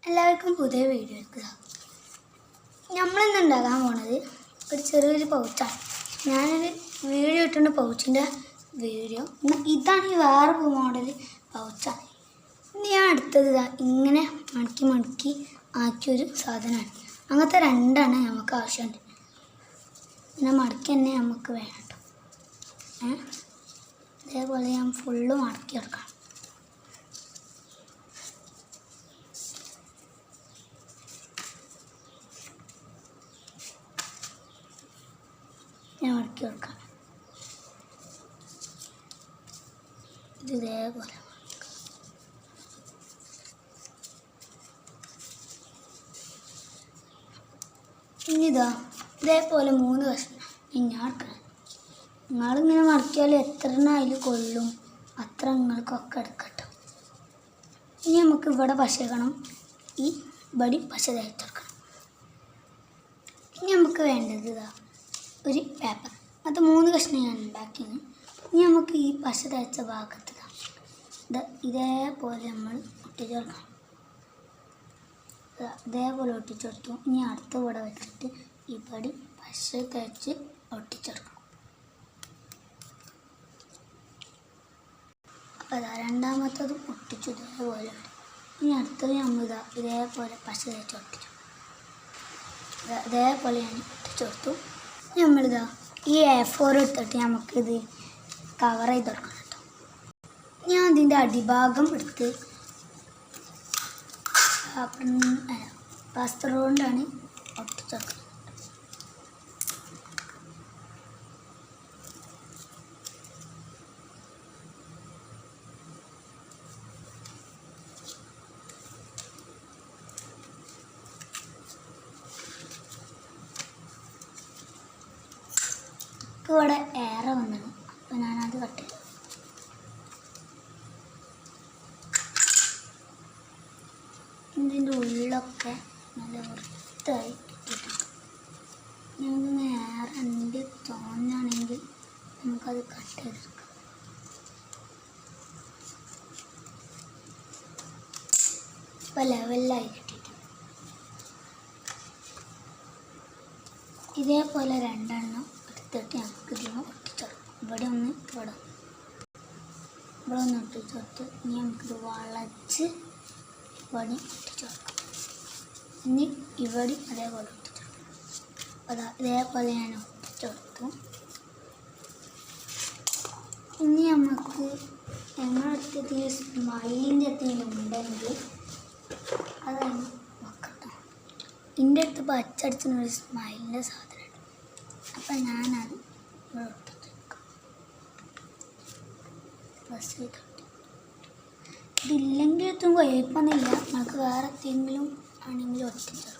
എല്ലാവർക്കും പുതിയ വീഡിയോ എടുക്കുക. നമ്മളിന്ന് ഉണ്ടാകാൻ പോണത് ഒരു ചെറിയൊരു പൗച്ചാണ്. ഞാനൊരു വീഡിയോ ഇട്ടുണ്ട് പൗച്ചിൻ്റെ വീഡിയോ. ഇതാണ് ഈ വേറെ മോഡൽ പൗച്ചാണ്. ഇനി ഞാൻ എടുത്തത് ഇങ്ങനെ മടക്കി ആക്കിയൊരു സാധനമാണ്. അങ്ങനത്തെ രണ്ടെണ്ണം നമുക്ക് ആവശ്യമുണ്ട്. ഇങ്ങനെ മടക്കി തന്നെ നമുക്ക് വേണം കേട്ടോ. അതേപോലെ ഞാൻ ഫുള്ള് മടക്കിയെടുക്കണം. ഞാൻ മടക്കി വെക്കാം. ഇത് ഇതേപോലെ ഇനിതാ ഇതേപോലെ 3 കഷ്ണം ഞാൻ എടുക്കണം. നിങ്ങളിങ്ങനെ മടക്കിയാൽ എത്ര അതിൽ കൊള്ളും അത്ര നിങ്ങൾക്കൊക്കെ എടുക്കട്ടോ. ഇനി നമുക്ക് ഇവിടെ പശക്കണം. ഈ ബടി പശ തേച്ചെടുക്കണം. ഇനി നമുക്ക് വേണ്ടത് ഒരു പേപ്പർ. അത് 3 കഷ്ണം ഞാൻ ഉണ്ടാക്കിയത്. ഇനി നമുക്ക് ഈ പശ തേച്ച ഭാഗത്ത് ഇതേപോലെ നമ്മൾ ഒട്ടിച്ചെടുക്കണം. ഇതേപോലെ ഒട്ടിച്ചെടുത്തു. ഇനി അടുത്ത ഇവിടെ വെച്ചിട്ട് ഈ പടി പശ തേച്ച് ഒട്ടിച്ചെടുക്കണം. അപ്പോൾ രണ്ടാമത്തത് ഒട്ടിച്ചു ഇതേപോലെ. ഇനി അടുത്തത് നമ്മൾ ഇതേപോലെ പശ തേച്ച് ഒട്ടിച്ചു. ഇതേപോലെ ഞാൻ ഒട്ടിച്ചെടുത്തു. നമ്മളിതാ ഈ A4 എടുത്തിട്ട് നമുക്കിത് കവർ ചെയ്ത് കൊടുക്കണം കേട്ടോ. ഞാൻ അതിൻ്റെ അടിഭാഗം എടുത്ത് പ്ലാസ്റ്റർ കൊണ്ടാണ് ഒട്ടിച്ചെടുക്കുന്നത്. ഇവിടെ ഏറെ വന്നത് അപ്പോൾ ഞാനത് കട്ട് ചെയ്തു. ഇതിൻ്റെ ഉള്ളിലൊക്കെ നല്ല വൃത്തിയായി കിട്ടിയിട്ടുണ്ട്. ഞങ്ങൾക്ക് ഏറെ എൻ്റെ തോന്നാണെങ്കിൽ നമുക്കത് കട്ട് ചെയ്തെടുക്കാം. ഇപ്പോൾ ലെവലിലായി കിട്ടിയിട്ടുണ്ട്. ഇതേപോലെ 2 എണ്ണം എടുത്തിട്ട് നമുക്ക് ഇതിന് ഒട്ടിച്ചെടുക്കാം. ഇവിടെ ഒന്ന് ഒട്ടിച്ചെടുത്ത് ഇനി നമുക്കിത് വളച്ച് ഇവിടെ ഒട്ടിച്ചെടുക്കാം. ഇനി ഇവിടെ അതേപോലെ ഒട്ടിച്ചെടുക്കാം. ഇതേപോലെ ഞാൻ ഒട്ടിച്ചെടുത്തു. ഇനി നമുക്ക് ഞങ്ങളടുത്ത് സ്മൈലിൻ്റെ എന്തെങ്കിലും ഉണ്ടെങ്കിൽ അതാണ് വെക്കട്ടോ. എൻ്റെ അടുത്ത് പച്ചടിച്ചൊരു സ്മൈലിൻ്റെ സാധനമുണ്ട്. അപ്പം ഞാനത് ഇവിടെ ഒട്ടിച്ചെടുക്കാം. പ്ലസ് ചെയ്തിട്ട് ഇതില്ലെങ്കിൽ എത്തും കുഴപ്പമൊന്നുമില്ല. നമുക്ക് വേറെ എന്തെങ്കിലും ആണെങ്കിലും ഒട്ടിച്ചെടുക്കാം.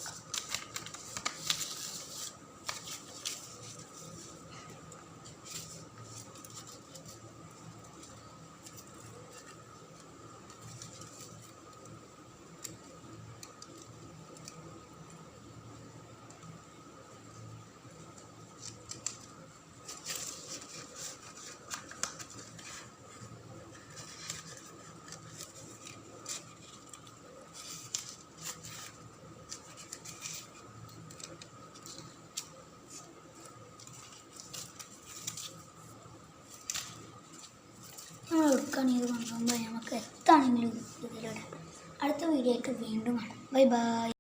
നമ്മൾ എടുക്കുകയാണെങ്കിൽ ഇത് കൊണ്ടുപോകുമ്പോൾ നമുക്ക് എത്താണെങ്കിലും ഇതിലൂടെ അടുത്ത വീഡിയോയ്ക്ക് വീണ്ടും കാണാം. Bye bye.